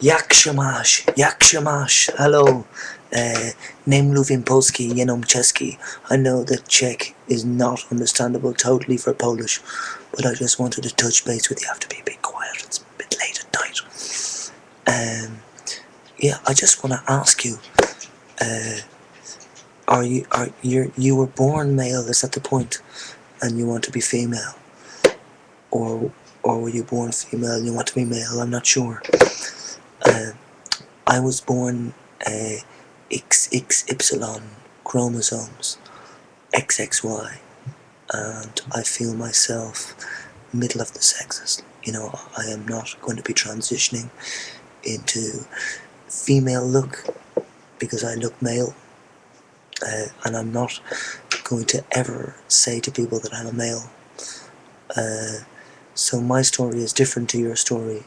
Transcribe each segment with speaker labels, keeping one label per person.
Speaker 1: Jak się masz, hello, nie mówię polski, jenom czeski. I know that Czech is not understandable totally for Polish, but I just wanted to touch base with you. I have to be a bit quiet, it's a bit late at night. Yeah, I just want to ask you, you were born male, is that the point? And you want to be female? Or were you born female and you want to be male? I'm not sure. I was born XXY chromosomes, XXY, and I feel myself middle of the sexes. You know, I am not going to be transitioning into female look because I look male, and I'm not going to ever say to people that I'm a male. So my story is different to your story,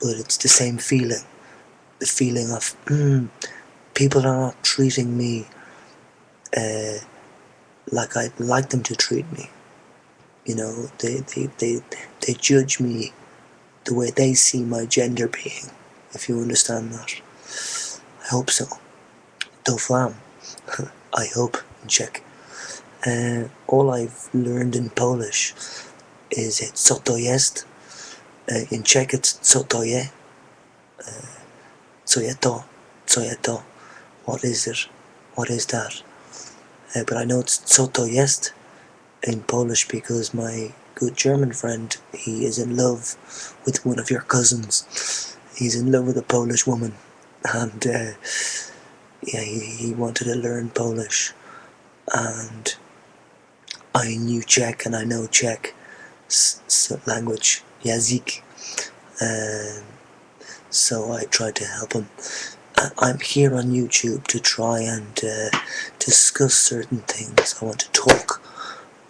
Speaker 1: but it's the same feeling. The feeling of, people are not treating me like I'd like them to treat me. You know, they judge me the way they see my gender being, if you understand that. I hope so. Doufam. I hope, in Czech. All I've learned in Polish is co to jest. In Czech it's co to je. Co je to? Co je to? What is it? What is that? But I know it's co to jest in Polish because my good German friend, he is in love with one of your cousins. He's in love with a Polish woman, and yeah, he wanted to learn Polish, and I knew Czech and I know Czech language, jazyk, so I tried to help him. I'm here on YouTube to try and discuss certain things. I want to talk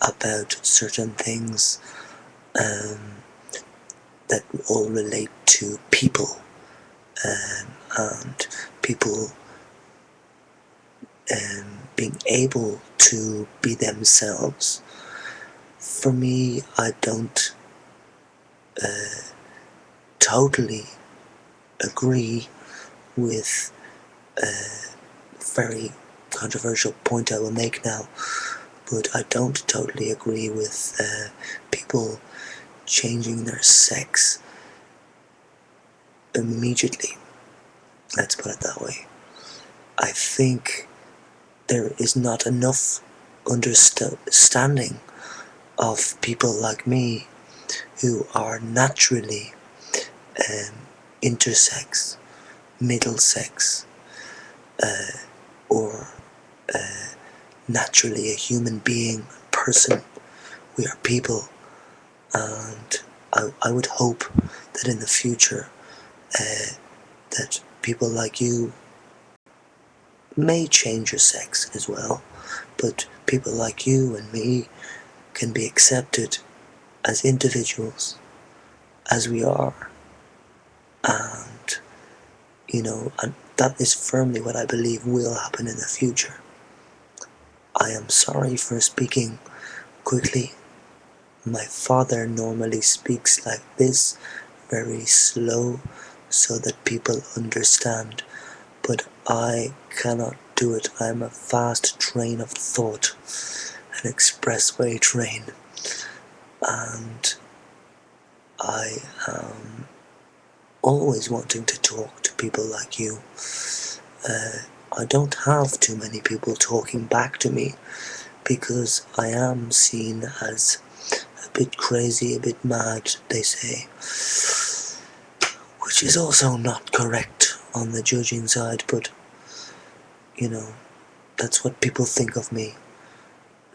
Speaker 1: about certain things that all relate to people, and people being able to be themselves. For me, I don't totally agree with a very controversial point I will make now, but I don't totally agree with people changing their sex immediately. Let's put it that way. I think there is not enough understanding of people like me who are naturally intersex, middle sex, or naturally a human being, person. We are people, and I would hope that in the future that people like you may change your sex as well, but people like you and me can be accepted as individuals, as we are, and you know, and that is firmly what I believe will happen in the future. I am sorry for speaking quickly. My father normally speaks like this, very slow, so that people understand, but I cannot do it. I am a fast train of thought, an expressway train, and I am always wanting to talk to people like you. I don't have too many people talking back to me because I am seen as a bit crazy, a bit mad, they say, which is also not correct on the judging side, but you know, that's what people think of me.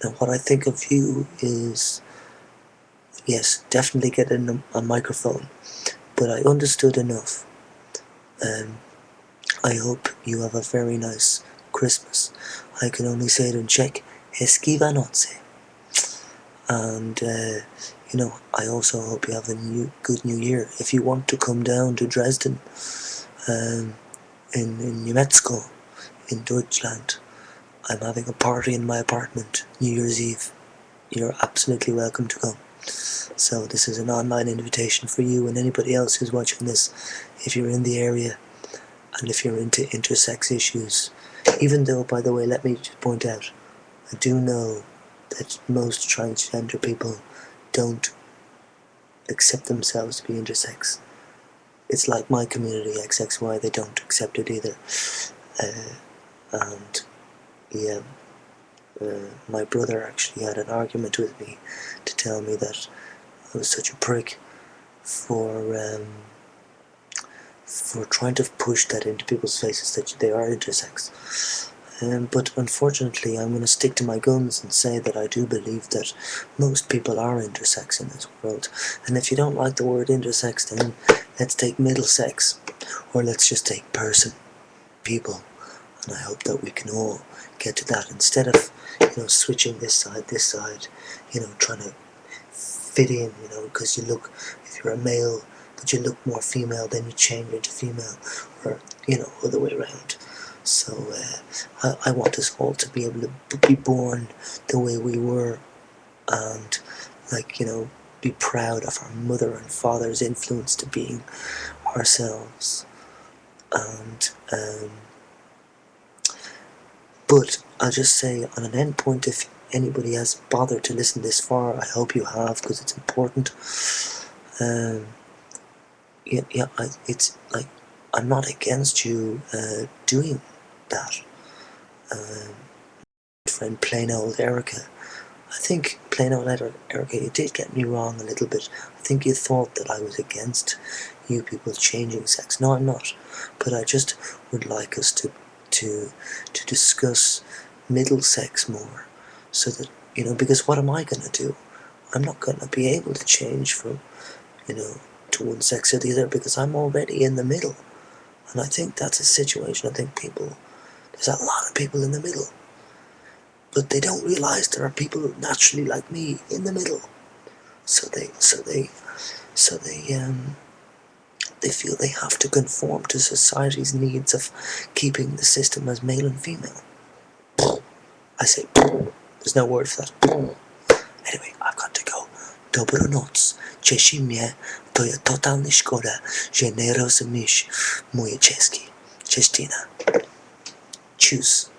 Speaker 1: Now what I think of you is, yes, definitely get a microphone, but I understood enough. I hope you have a very nice Christmas. I can only say it in Czech, hezký Vánoce. And you know, I also hope you have a good new year. If you want to come down to Dresden, in Německo, in Deutschland, I'm having a party in my apartment, New Year's Eve. You're absolutely welcome to come. So this is an online invitation for you and anybody else who's watching this, if you're in the area and if you're into intersex issues. Even though, by the way, let me just point out, I do know that most transgender people don't accept themselves to be intersex. It's like my community, XXY, they don't accept it either. And yeah, my brother actually had an argument with me to tell me that I was such a prick for trying to push that into people's faces that they are intersex. But unfortunately, I'm going to stick to my guns and say that I do believe that most people are intersex in this world. And if you don't like the word intersex, then let's take middle sex, or let's just take person, people. And I hope that we can all get to that instead of, switching this side, trying to fit in, because you look, if you're a male, but you look more female, then you change into female, or, other way around. So I want us all to be able to be born the way we were, and be proud of our mother and father's influence to being ourselves. And but I'll just say on an end point, if anybody has bothered to listen this far, I hope you have, because it's important. It's like, I'm not against you doing that. Friend plain old Erica, I think plain old Erica, you did get me wrong a little bit. I think you thought that I was against you people changing sex. No, I'm not. But I just would like us to discuss middle sex more, so that, because what am I going to do? I'm not going to be able to change from, to one sex or the other, because I'm already in the middle. And I think that's a situation, I think there's a lot of people in the middle, but they don't realise there are people naturally like me in the middle. So they feel they have to conform to society's needs of keeping the system as male and female. I say, there's no word for that. Anyway, I've got to go. Dobronoc. Cieszy mnie, to jest totalnie szkoda, że nie rozumiesz moje czeski. Cześć, Tina. Tschüss.